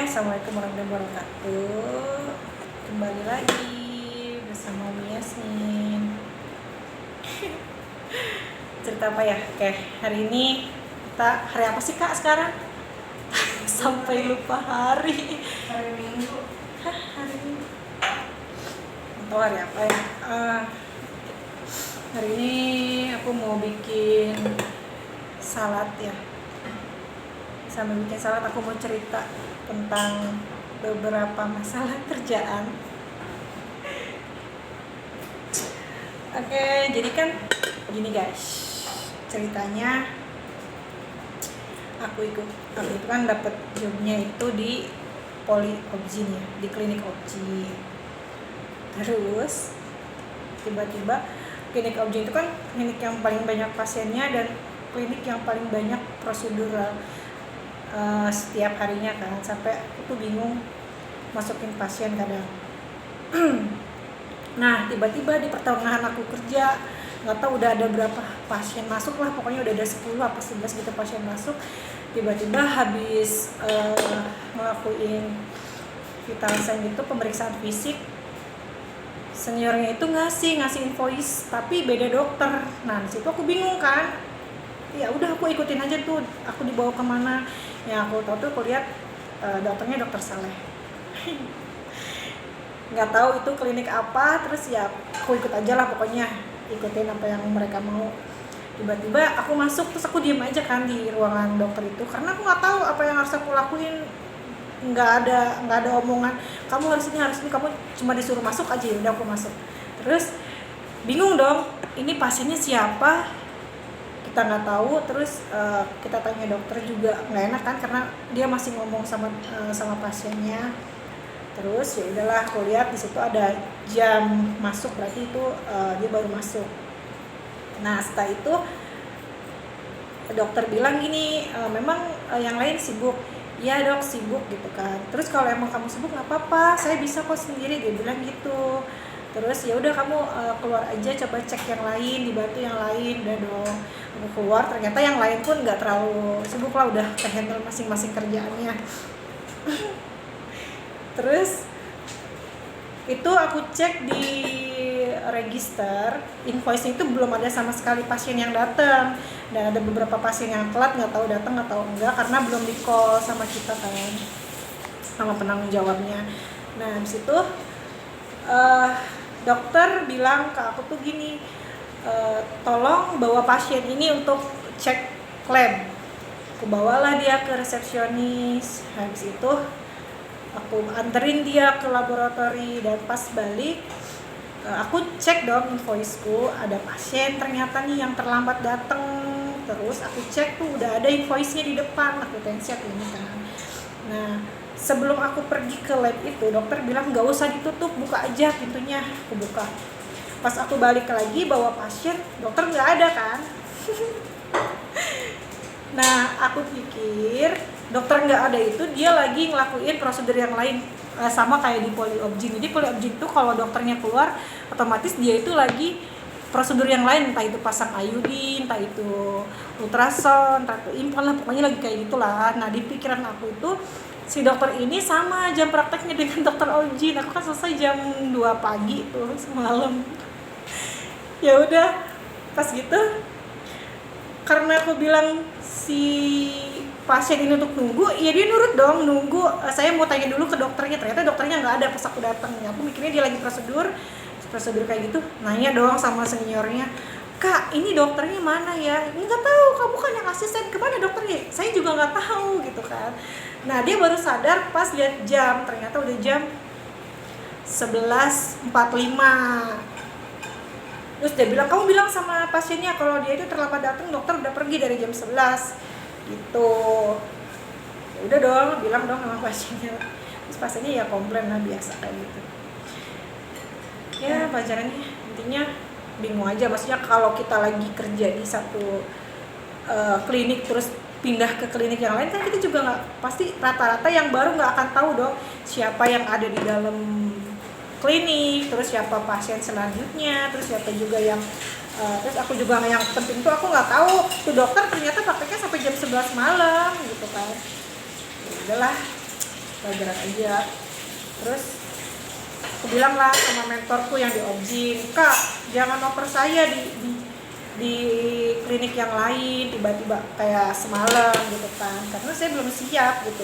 Assalamualaikum warahmatullahi wabarakatuh. Kembali lagi bersama Umi Yasmin. Cerita apa ya? Oke, hari ini kita hari apa sih Kak sekarang? Sampai lupa hari. Hari Minggu. Hari Minggu. Atau hari apa ya? Hari ini aku mau bikin salad ya. Sambil bikin salad aku mau cerita tentang beberapa masalah kerjaan. Oke, jadi kan gini guys, ceritanya aku itu kan dapat jobnya itu di Poli Objin ya, di klinik Objin. Terus tiba-tiba klinik Objin itu kan klinik yang paling banyak pasiennya dan klinik yang paling banyak prosedural setiap harinya kan, sampai aku tuh bingung masukin pasien kadang. Nah tiba-tiba di pertengahan aku kerja, nggak tahu udah ada berapa pasien masuk lah, pokoknya udah ada 10 apa 11 gitu pasien masuk. Tiba-tiba habis ngelakuin vital sign gitu, pemeriksaan fisik, seniornya itu ngasih invoice tapi beda dokter. Nah disitu aku bingung kan, ya udah aku ikutin aja tuh, aku dibawa kemana. Ya aku tahu tuh, aku lihat dokternya dokter Saleh. Nggak tahu itu klinik apa, terus ya aku ikut aja lah, pokoknya ikutin apa yang mereka mau. Tiba-tiba aku masuk, terus aku diem aja kan di ruangan dokter itu, karena aku nggak tahu apa yang harus aku lakuin. Nggak ada omongan kamu harus ini, kamu cuma disuruh masuk aja. Ya udah aku masuk, terus bingung dong, ini pasiennya siapa, kita nggak tahu. Terus kita tanya dokter juga nggak enak kan, karena dia masih ngomong sama pasiennya. Terus ya udahlah, aku lihat di situ ada jam masuk, berarti itu dia baru masuk. Nah setelah itu dokter bilang gini, memang yang lain sibuk. Ya dok sibuk gitu kan. Terus kalau emang kamu sibuk nggak apa-apa, saya bisa kok sendiri, dia bilang gitu. Terus ya udah kamu keluar aja, coba cek yang lain, dibantu yang lain. Udah dong, aku keluar, ternyata yang lain pun nggak terlalu sibuk lah, udah kehandle masing-masing kerjaannya. Terus itu aku cek di register, invoice-nya itu belum ada sama sekali pasien yang datang, dan ada beberapa pasien yang telat, nggak tahu datang atau enggak karena belum di call sama kita kan, sama penanggung jawabnya. Nah di situ dokter bilang ke aku tuh gini, tolong bawa pasien ini untuk cek lab. Aku bawalah dia ke resepsionis. Habis itu aku anterin dia ke laboratori, dan pas balik aku cek dong invoiceku, ada pasien ternyata nih yang terlambat datang. Terus aku cek tuh udah ada invoice-nya di depan, aku tensiap ini kan. Nah sebelum aku pergi ke lab itu, dokter bilang nggak usah ditutup, buka aja pintunya. Aku buka, pas aku balik lagi bawa pasien, dokter nggak ada kan. Nah aku pikir dokter nggak ada itu dia lagi ngelakuin prosedur yang lain, sama kayak di Poli Objin. Jadi Poli Objin itu kalau dokternya keluar, otomatis dia itu lagi prosedur yang lain, entah itu pasang iodin, entah itu ultrasound, entah itu implan lah, pokoknya lagi kayak gitulah. Nah di pikiran aku itu si dokter ini sama jam prakteknya dengan dokter Objin. Aku kan selesai jam 2 pagi tuh semalam. Ya udah pas gitu, karena aku bilang si pasien ini untuk nunggu, ya dia nurut dong nunggu. Saya mau tanya dulu ke dokternya, ternyata dokternya nggak ada pas aku datang. Aku mikirnya dia lagi prosedur kayak gitu. Nanya dong sama seniornya, kak ini dokternya mana ya? Nggak tahu, kamu kan yang asisten, kemana dokternya? Saya juga nggak tahu gitu kan. Nah dia baru sadar pas lihat jam, ternyata udah jam 11.45. Terus dia bilang, kamu bilang sama pasiennya kalau dia itu terlambat datang, dokter udah pergi dari jam 11 gitu. Ya udah dong, bilang dong sama pasiennya. Terus pasiennya ya komplain lah, biasa kayak gitu. Ya pelajarannya intinya bingung aja. Maksudnya kalau kita lagi kerja di satu klinik terus pindah ke klinik yang lain, kan kita juga nggak, pasti rata-rata yang baru nggak akan tahu dong siapa yang ada di dalam klinik, terus siapa pasien selanjutnya, terus siapa juga yang terus aku juga yang penting tuh aku nggak tahu tuh dokter ternyata prakteknya sampai jam 11 malam gitu kan. Ya udahlah, pelajaran aja. Terus aku bilang lah sama mentorku yang di Objin, Kak jangan oper saya di klinik yang lain tiba-tiba kayak semalam gitu kan, karena saya belum siap gitu.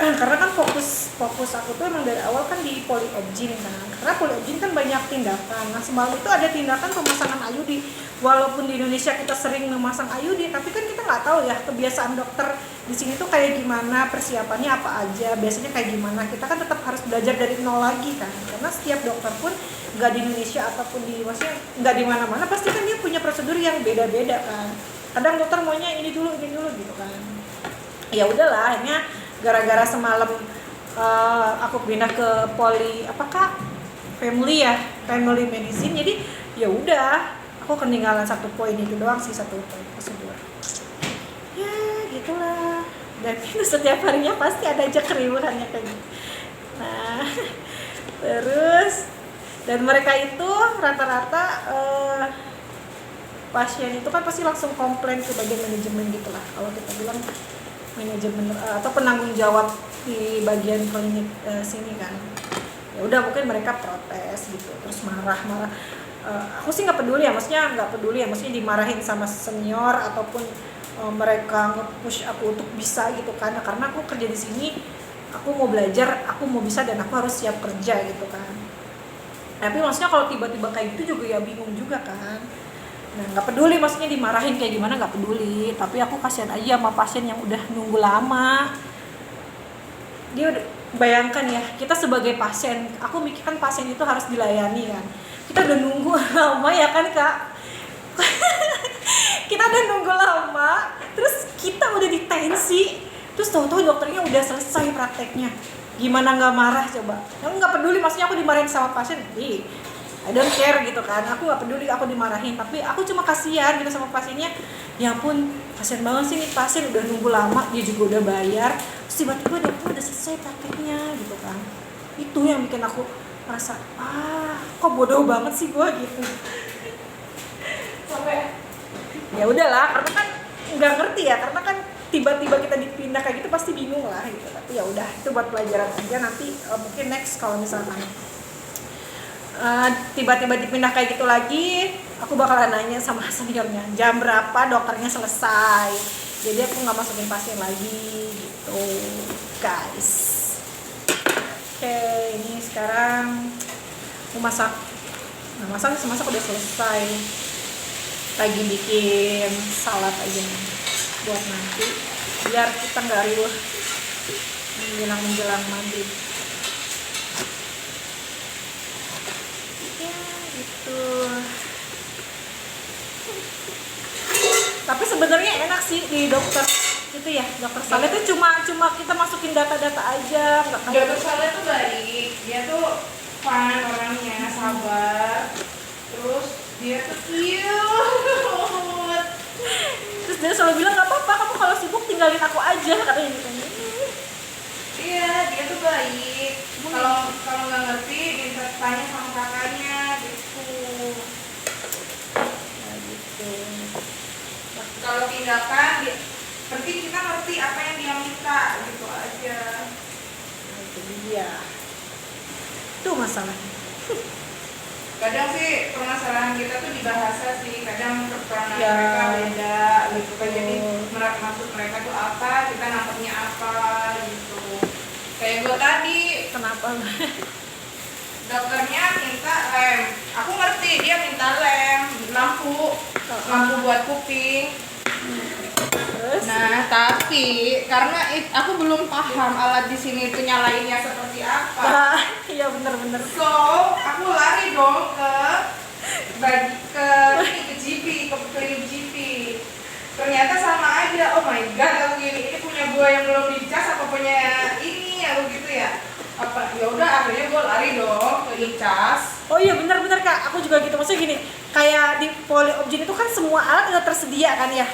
Karena kan fokus aku tuh emang dari awal kan di poliobgyn kan, karena poliobgyn kan banyak tindakan. Nah semalam itu ada tindakan pemasangan IUD. Walaupun di Indonesia kita sering memasang IUD, tapi kan kita nggak tahu ya kebiasaan dokter di sini tuh kayak gimana, persiapannya apa aja, biasanya kayak gimana. Kita kan tetap harus belajar dari nol lagi kan, karena setiap dokter pun nggak di Indonesia ataupun di maksudnya nggak di mana-mana pasti kan dia punya prosedur yang beda-beda kan. Kadang dokter maunya ini dulu gitu kan. Ya udahlah, akhirnya gara-gara semalam aku pindah ke family medicine, jadi ya udah aku ketinggalan satu poin itu doang sih, satu poin prosedur. Ya gitulah, dan itu setiap harinya pasti ada aja keriuhannya kayak gitu. Nah terus dan mereka itu rata-rata pasien itu kan pasti langsung komplain ke bagian manajemen gitulah, kalau kita bilang manajemen atau penanggung jawab di bagian klinik sini kan. Ya udah mungkin mereka protes gitu, terus marah. Aku sih nggak peduli ya, maksudnya dimarahin sama senior ataupun mereka nge-push aku untuk bisa gitu kan, karena aku kerja di sini, aku mau belajar, aku mau bisa dan aku harus siap kerja gitu kan. Tapi maksudnya kalau tiba-tiba kayak gitu juga ya bingung juga kan. Nah nggak peduli maksudnya dimarahin kayak gimana, nggak peduli, tapi aku kasihan aja sama pasien yang udah nunggu lama. Dia udah, bayangkan ya, kita sebagai pasien, aku mikir kan pasien itu harus dilayani kan, kita udah nunggu lama ya kan Kak. Kita udah nunggu lama, terus kita udah ditensi, terus tahu-tahu dokternya udah selesai prakteknya, gimana nggak marah coba? Aku nggak peduli maksudnya aku dimarahin sama pasien, I don't care gitu kan, aku nggak peduli aku dimarahin, tapi aku cuma kasihan gitu sama pasiennya. Ya ampun, kasihan banget sih nih pasien udah nunggu lama, dia juga udah bayar, terus tiba-tiba dokter udah selesai prakteknya gitu kan. Itu yang bikin aku merasa, kok bodoh banget sih gue gitu. Sampai ya udahlah, karena kan nggak ngerti ya, karena kan tiba-tiba kita dipindah kayak gitu pasti bingung lah gitu. Tapi ya udah, itu buat pelajaran aja nanti, mungkin next kalau misalkan tiba-tiba dipindah kayak gitu lagi, aku bakalan nanya sama seniornya jam berapa dokternya selesai, jadi aku nggak masukin pasien lagi gitu guys. Oke, ini sekarang mau masak. Nah masak udah selesai, lagi bikin salad aja nih buat nanti biar kita nggak riuh menjelang maghrib. Gitu. Tapi sebenarnya enak sih di dokter itu ya, dokter Saleh itu cuma kita masukin data-data aja, nggak kayak dokter Saleh tuh baik, dia tuh fun orangnya, sabar, terus dia tuh cute. Terus dia selalu bilang nggak apa-apa, kamu kalau sibuk tinggalin aku aja katanya gitu. Iya, dia tuh baik. Kalau nggak ngerti minta tanya sama kakaknya gitu. Nah, gitu. Kalau tindakan, penting kita ngerti apa yang dia minta gitu aja. Nah, itu dia. Itu masalahnya. Kadang sih permasalahan kita tuh di bahasa sih, kadang kekurangan Ya, mereka beda gitu kan. Jadi maksud mereka tuh apa, kita nangkepnya apa gitu. Kayak gue tadi, Kenapa? dokternya minta lem, aku ngerti dia minta lem, lampu buat kuping. Terus? Nah tapi karena aku belum paham alat di sini itu nyalainnya seperti apa. Iya bener-bener. So aku lari dong ke GP, ke klinik GP. Ternyata sama aja. Oh my god, aku gini, ini punya gua yang belum dicas apa punya ini aku gitu ya. Apa ya udah akhirnya gua lari dong ke dicas. Oh iya benar-benar Kak, aku juga gitu, maksudnya gini, kayak di poliobgyn itu kan semua alat udah tersedia kan ya,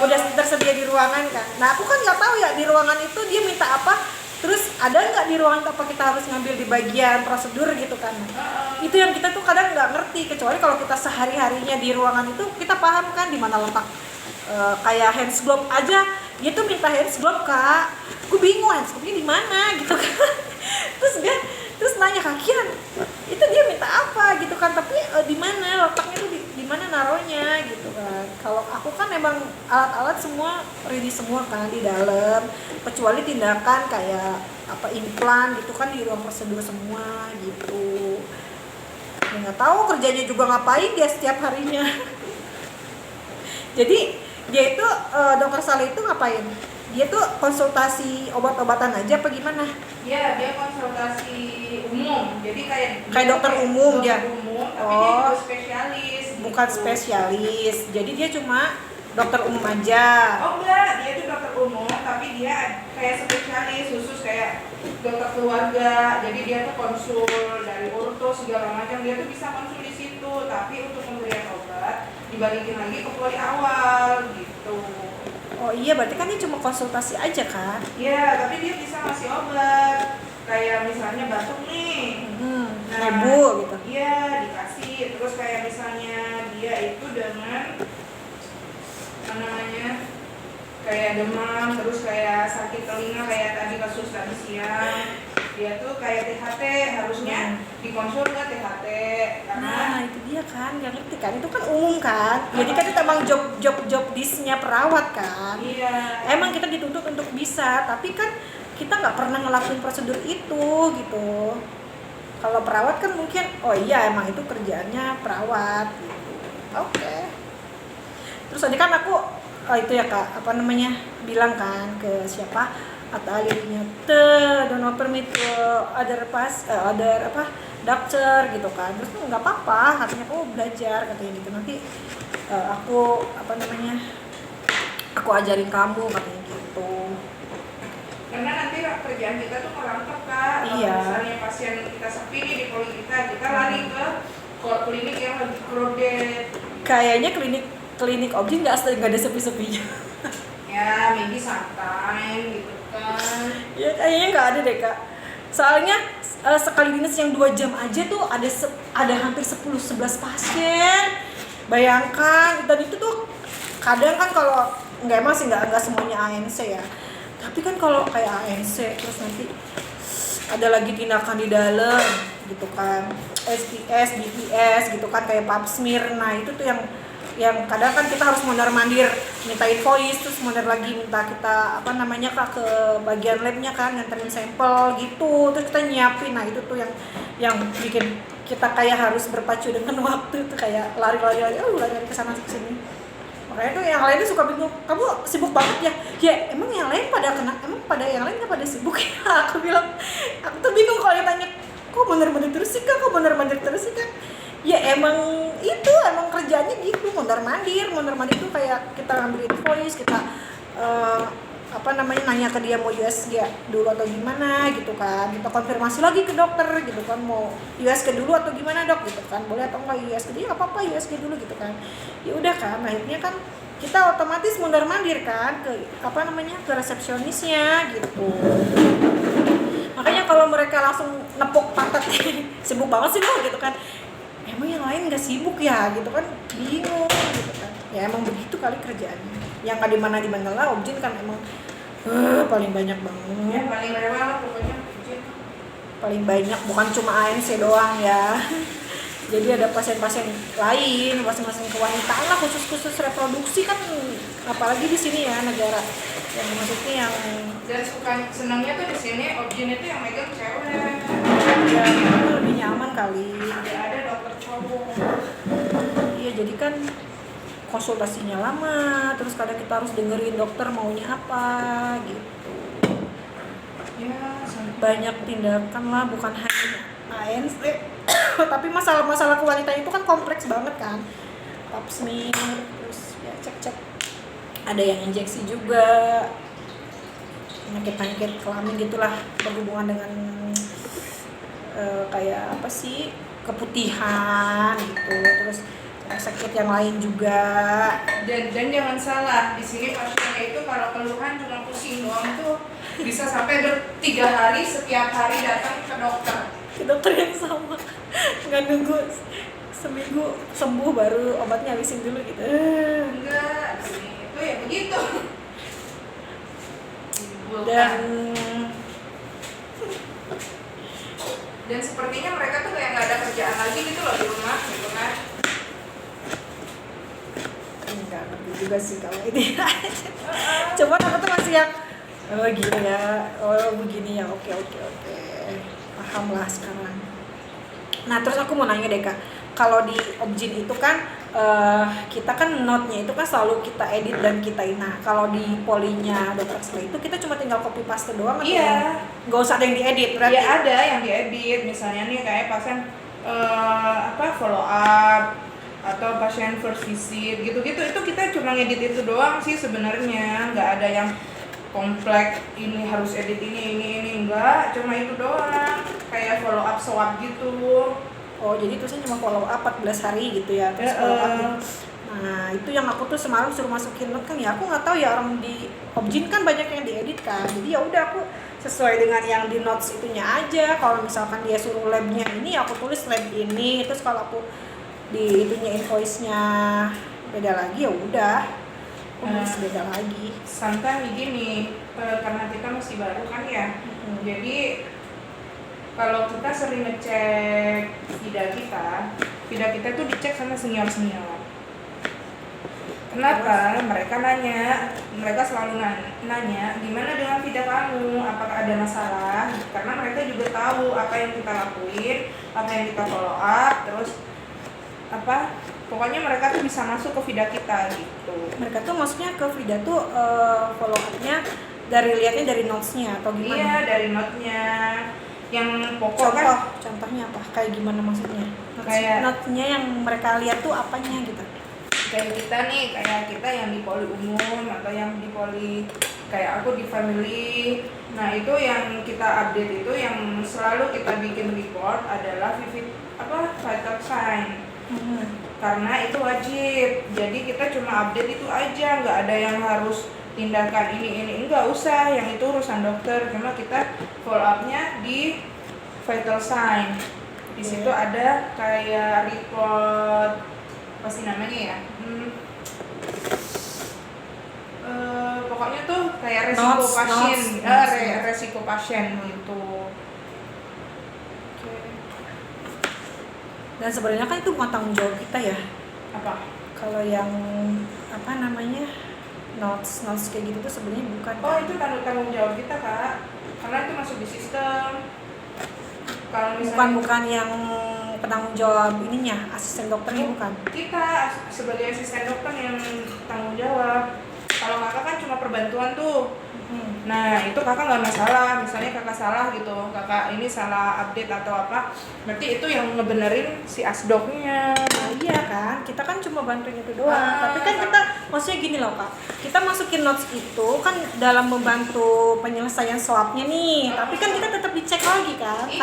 udah tersedia di ruangan kan. Nah aku kan nggak tahu ya di ruangan itu dia minta apa, terus ada nggak di ruangan apa kita harus ngambil di bagian prosedur gitu kan. Itu yang kita tuh kadang nggak ngerti, kecuali kalau kita sehari-harinya di ruangan itu kita paham kan di mana letak kayak hands glove aja, dia tuh minta hands glove Kak, terus ada nggak di ruangan itu kita harus ngambil di bagian prosedur gitu kan. Itu yang kita tuh kadang nggak ngerti, kecuali kalau kita sehari-harinya di ruangan itu kita paham kan di mana letak kayak hands glove aja, dia tuh minta hands glove Kak, terus ada nggak di ruangan itu kita harus ngambil di bagian prosedur gitu kan. gue bingung endoskopinya di mana gitu kan. terus nanya kakian itu dia minta apa gitu kan, tapi di mana letaknya tuh, di mana naruhnya gitu kan. Kalau aku kan emang alat-alat semua ready semua kan di dalam, kecuali tindakan kayak apa implan gitu kan di ruang prosedur semua gitu. Nggak tahu kerjanya juga ngapain dia setiap harinya. Jadi dia itu dokter Saleh itu ngapain? Dia tuh konsultasi obat-obatan aja apa gimana? Iya, dia konsultasi umum. Jadi kayak dokter umum dokter dia. umum, tapi dia juga spesialis. Bukan gitu. spesialis. Jadi dia cuma dokter umum aja. Oh enggak, dia tuh dokter umum, tapi dia kayak spesialis khusus kayak dokter keluarga. Jadi dia tuh konsul dari orto segala macam, dia tuh bisa konsul di situ. Tapi untuk pemberian obat dibalikin lagi ke poli awal gitu. Oh iya, berarti kan dia cuma konsultasi aja kan? Iya, tapi dia bisa ngasih obat. Kayak misalnya batuk nih. Nebu gitu. Iya, dikasih. Terus kayak misalnya dia itu dengan apa namanya? Kayak demam, terus kayak sakit telinga kayak tadi kasus tadi siang. Dia tuh kayak THT, harusnya dikonsul ke THT karena Nah itu dia kan, nggak ngerti kan, itu kan umum kan. Jadi kan itu emang job disknya perawat kan. iya. Emang kita dituntut untuk bisa, tapi kan kita nggak pernah ngelakuin prosedur itu gitu. Kalau perawat kan mungkin, oh iya emang itu kerjaannya perawat gitu. Oke. Terus tadi kan aku itu ya kak, apa namanya, bilang kan ke siapa atau ahlinya, don't permit to other apa doctor gitu kan. Terus nggak apa-apa, katanya aku belajar katanya gitu, nanti aku apa namanya, aku ajarin kamu katanya gitu. Karena nanti kerjaan kita tuh merangkap kak. Iya. Kalau misalnya pasien kita sepi nih di poli kita lari ke klinik yang lagi crowded. Kayaknya klinik objek nggak ada sepi-sepinya. Ya, maybe santai gitu kan. Ya kayaknya nggak ada deh kak. Soalnya sekali dinas yang 2 jam aja tuh ada hampir 10-11 pasien. Bayangkan, dan itu tuh kadang kan kalau nggak, emang sih nggak semuanya ANC ya. Tapi kan kalau kayak ANC terus nanti ada lagi tindakan di dalam gitu kan, SPS, DPS gitu kan, kayak pap smear. Nah itu tuh yang kadang kan kita harus mondar-mandir minta invoice, terus mondar lagi minta kita apa namanya kak ke bagian labnya kan nganterin sampel gitu, terus kita nyiapin. Nah itu tuh yang bikin kita kayak harus berpacu dengan waktu tuh, kayak lari ke sana ke sini. Makanya tuh yang lainnya suka bingung, kamu sibuk banget ya? Ya emang yang lain yang lain nggak pada sibuk ya? Aku bilang, aku tuh bingung kalau ditanya, kok bener-bener terus sih kak? Ya emang kerjanya gitu, mondar-mandir itu kayak kita ngambil invoice, kita nanya ke dia mau USG dulu atau gimana gitu kan, kita konfirmasi lagi ke dokter gitu kan, mau USG dulu atau gimana dok gitu kan, boleh atau enggak USG, dia nggak apa-apa USG dulu gitu kan. Ya udah kan, akhirnya kan kita otomatis mondar-mandir kan ke ke resepsionisnya gitu. Makanya kalau mereka langsung nepuk pantat sibuk banget sih lo gitu kan, emang yang lain nggak sibuk ya gitu kan, bingung gitu kan. Ya emang begitu kali kerjaannya, yang nggak di mana lah objin kan emang paling banyak banget Ya paling rewel lah pokoknya objin. Paling banyak, bukan cuma ANC doang ya. Jadi ada pasien-pasien lain, pasien-pasien kewanitaan lah, khusus reproduksi kan, apalagi di sini ya negara yang maksudnya yang dan senangnya tuh di sini objin itu yang megang cewek. ya itu lebih nyaman kali. Ada dokter cowok. Iya, jadi kan konsultasinya lama, terus kadang kita harus dengerin dokter maunya apa gitu. Ya, Banyak tindakan lah, bukan hanya ANC. Tapi masalah kewanitaan itu kan kompleks banget kan. Pap smear, terus ya cek ada yang injeksi juga, penyakit kelamin gitulah, berhubungan dengan kayak apa sih, keputihan gitu, terus sakit yang lain juga. dan jangan salah, di sini pasiennya itu kalau keluhan cuma pusing doang tuh bisa sampai 3 hari setiap hari datang ke dokter. Ke dokter yang sama, nggak nunggu seminggu sembuh baru obatnya habisin dulu gitu. Enggak, di sini itu ya begitu. dan sepertinya mereka tuh kayak nggak ada kerjaan lagi gitu loh di rumah gitu kan. nggak ngerti juga sih kalau ini. Cuman aku tuh masih yang oh gitu ya, oh begini ya, oke, paham lah sekarang. Nah terus aku mau nanya deh Kak, kalau di Objin itu kan kita kan note-nya itu kan selalu kita edit dan kita nah kalau di polinya Dokter Slay itu kita cuma tinggal copy paste doang atau Iya. nggak usah ada yang diedit berarti? Ya ada yang diedit, misalnya nih kayak pasien follow up atau pasien first visit gitu-gitu, itu kita cuma ngedit itu doang sih sebenarnya, nggak ada yang kompleks ini harus edit ini enggak, cuma itu doang kayak follow up swab gitu. Oh jadi terusnya cuma follow up 14 hari gitu ya, terus follow up gitu. Nah itu yang aku tuh semalam suruh masukin note kan ya, aku nggak tahu ya orang di Objin kan banyak yang diedit kan, jadi ya udah aku sesuai dengan yang di notes itunya aja. Kalau misalkan dia suruh labnya ini aku tulis lab ini, terus kalau aku di itunya invoice-nya beda lagi ya udah aku nulis beda lagi. Sometimes gini, karena kita masih baru kan ya, jadi kalau kita sering ngecek vida kita tuh dicek sama senior. Kenapa? Mereka selalu nanya, gimana dengan vida kamu? Apakah ada masalah? Karena mereka juga tahu apa yang kita lakuin, apa yang kita follow up, terus pokoknya mereka tuh bisa masuk ke vida kita gitu. Mereka tuh maksudnya ke vida tuh follow up-nya lihatnya dari notes-nya atau gimana? Iya, dari note-nya. Yang pokok Contohnya apa? Kayak gimana maksudnya? Kayak note-nya yang mereka lihat tuh apanya gitu? Kayak kita yang di poli umum atau yang di poli kayak aku di family. Nah itu yang kita update itu yang selalu kita bikin report adalah vital sign. Karena itu wajib. Jadi kita cuma update itu aja, nggak ada yang harus tindakan ini enggak usah, yang itu urusan dokter. Cuma kita follow up-nya di vital sign. Di situ ada kayak report apa sih namanya ya? Pokoknya tuh kayak resiko pasien, resiko pasien gitu. Dan sebenarnya kan itu bukan tanggung jawab kita ya. Apa? Kalau yang notes kayak gitu tuh sebenarnya bukan. Oh itu tanggung jawab kita Kak, karena itu masuk di sistem. Kalau misalnya bukan yang penanggung jawab ininya, asisten dokternya bukan. Kita sebagai asisten dokter yang tanggung jawab. Kalau kakak kan cuma perbantuan tuh. Nah itu kakak nggak masalah, misalnya kakak salah gitu, kakak ini salah update atau apa, berarti itu yang ngebenerin si asdoknya. Nah, iya kan, kita kan cuma bantuin itu doang. Tapi kan kita maksudnya gini loh Kak, kita masukin notes itu kan dalam membantu penyelesaian swabnya nih, tapi kan kita tetap dicek lagi kan. Iya.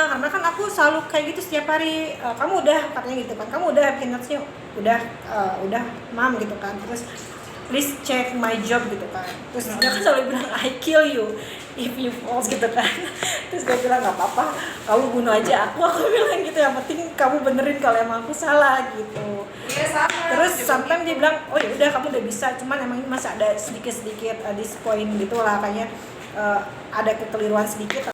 Karena kan aku selalu kayak gitu setiap hari, kamu udah katanya gitu kan, kamu udah bikin notesnya, udah mam gitu kan, terus please check my job gitu kan. Terus dia kan selalu bilang I kill you if you false gitu kan. Terus dia bilang nggak apa-apa, kamu bunuh aja aku bilang gitu, yang penting kamu benerin kalau emang aku salah gitu. Iya sama. Terus sometimes dia bilang oh ya udah kamu udah bisa, cuman emang ini masih ada sedikit this point gitu lah, kayaknya ada kekeliruan sedikit.